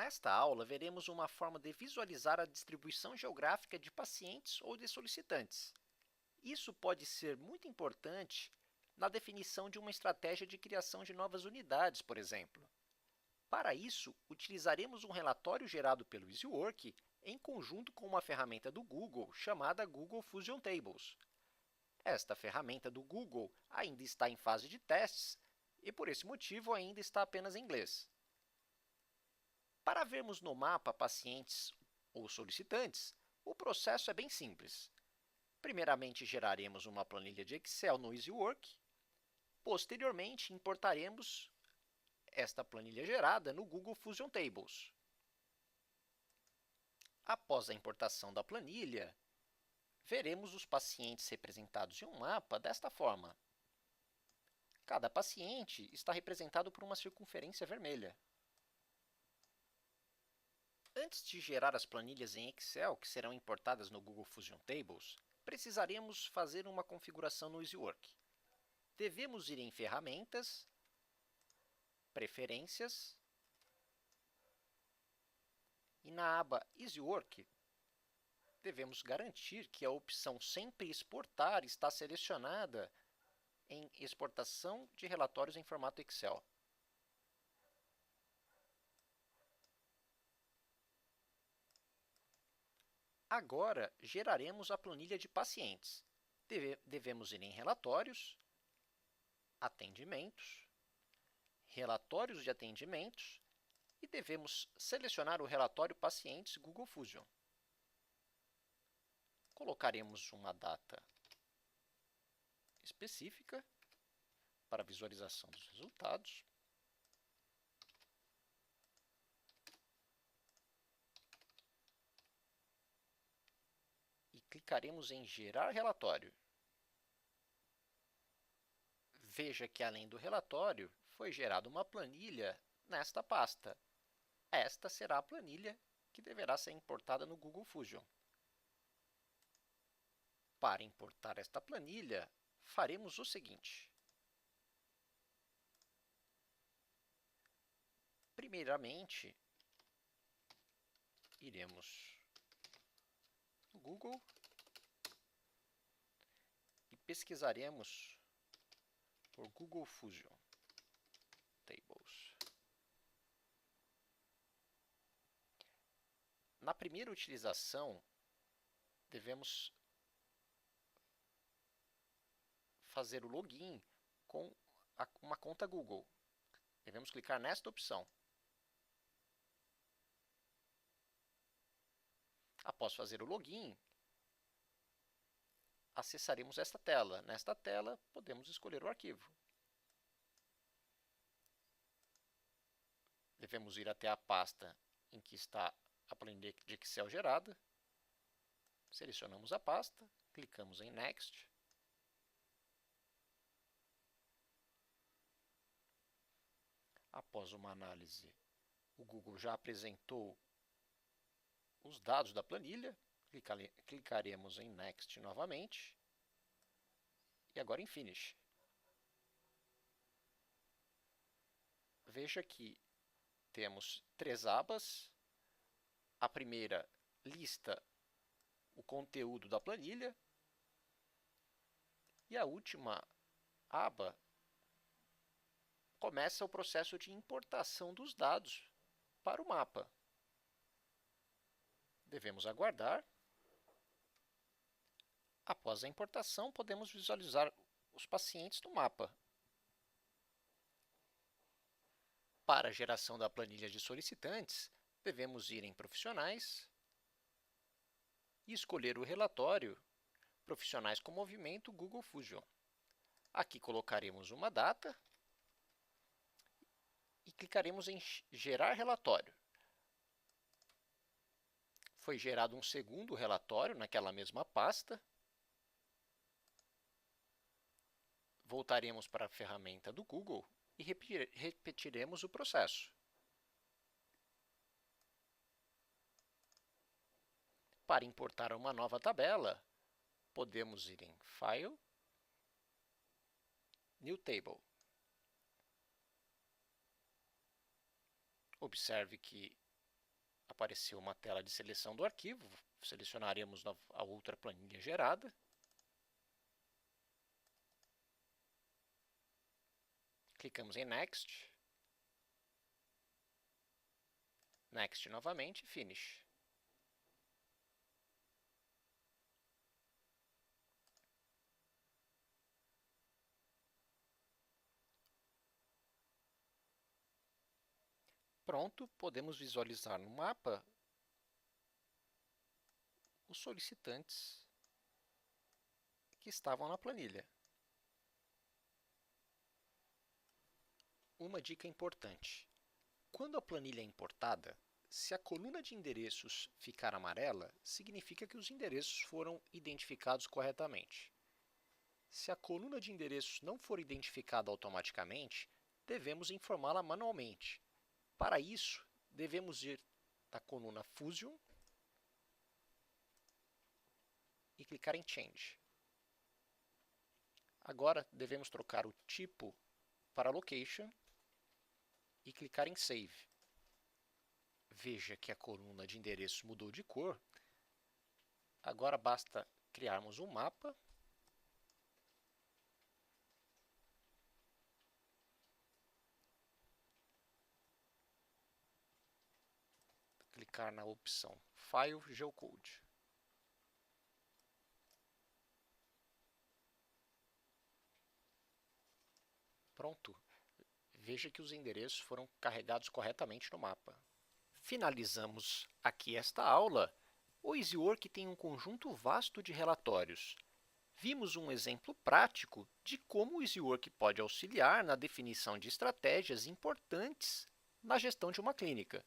Nesta aula, veremos uma forma de visualizar a distribuição geográfica de pacientes ou de solicitantes. Isso pode ser muito importante na definição de uma estratégia de criação de novas unidades, por exemplo. Para isso, utilizaremos um relatório gerado pelo EasyWork em conjunto com uma ferramenta do Google chamada Google Fusion Tables. Esta ferramenta do Google ainda está em fase de testes e, por esse motivo, ainda está apenas em inglês. Para vermos no mapa pacientes ou solicitantes, o processo é bem simples. Primeiramente, geraremos uma planilha de Excel no EasyWork. Posteriormente, importaremos esta planilha gerada no Google Fusion Tables. Após a importação da planilha, veremos os pacientes representados em um mapa desta forma. Cada paciente está representado por uma circunferência vermelha. Antes de gerar as planilhas em Excel, que serão importadas no Google Fusion Tables, precisaremos fazer uma configuração no EasyWork. Devemos ir em Ferramentas, Preferências, e na aba EasyWork, devemos garantir que a opção Sempre exportar está selecionada em Exportação de relatórios em formato Excel. Agora, geraremos a planilha de pacientes. Devemos ir em Relatórios, Atendimentos, Relatórios de atendimentos e devemos selecionar o relatório Pacientes Google Fusion. Colocaremos uma data específica para visualização dos resultados. E clicaremos em Gerar relatório. Veja que, além do relatório, foi gerada uma planilha nesta pasta. Esta será a planilha que deverá ser importada no Google Fusion. Para importar esta planilha, faremos o seguinte. Primeiramente, iremos no Google e pesquisaremos por Google Fusion Tables. Na primeira utilização, devemos fazer o login com uma conta Google. Devemos clicar nesta opção. Após fazer o login, acessaremos esta tela. Nesta tela, podemos escolher o arquivo. Devemos ir até a pasta em que está a planilha de Excel gerada. Selecionamos a pasta, clicamos em Next. Após uma análise, o Google já apresentou os dados da planilha. Clicaremos em Next novamente. E agora em Finish. Veja que temos 3 abas. A primeira lista o conteúdo da planilha. E a última aba começa o processo de importação dos dados para o mapa. Devemos aguardar. Após a importação, podemos visualizar os pacientes no mapa. Para a geração da planilha de solicitantes, devemos ir em Profissionais e escolher o relatório Profissionais com Movimento Google Fusion. Aqui colocaremos uma data e clicaremos em Gerar relatório. Foi gerado um segundo relatório naquela mesma pasta. Voltaremos para a ferramenta do Google e repetiremos o processo. Para importar uma nova tabela, podemos ir em File, New Table. Observe que Apareceu uma tela de seleção do arquivo, selecionaremos a outra planilha gerada. Clicamos em Next. Next novamente, Finish. Pronto, podemos visualizar no mapa os solicitantes que estavam na planilha. Uma dica importante: quando a planilha é importada, se a coluna de endereços ficar amarela, significa que os endereços foram identificados corretamente. Se a coluna de endereços não for identificada automaticamente, devemos informá-la manualmente. Para isso, devemos ir na coluna Fusion e clicar em Change. Agora, devemos trocar o tipo para Location e clicar em Save. Veja que a coluna de endereços mudou de cor. Agora basta criarmos um mapa clicar na opção File Geocode. Pronto. Veja que os endereços foram carregados corretamente no mapa. Finalizamos aqui esta aula. O EasyWork tem um conjunto vasto de relatórios. Vimos um exemplo prático de como o EasyWork pode auxiliar na definição de estratégias importantes na gestão de uma clínica.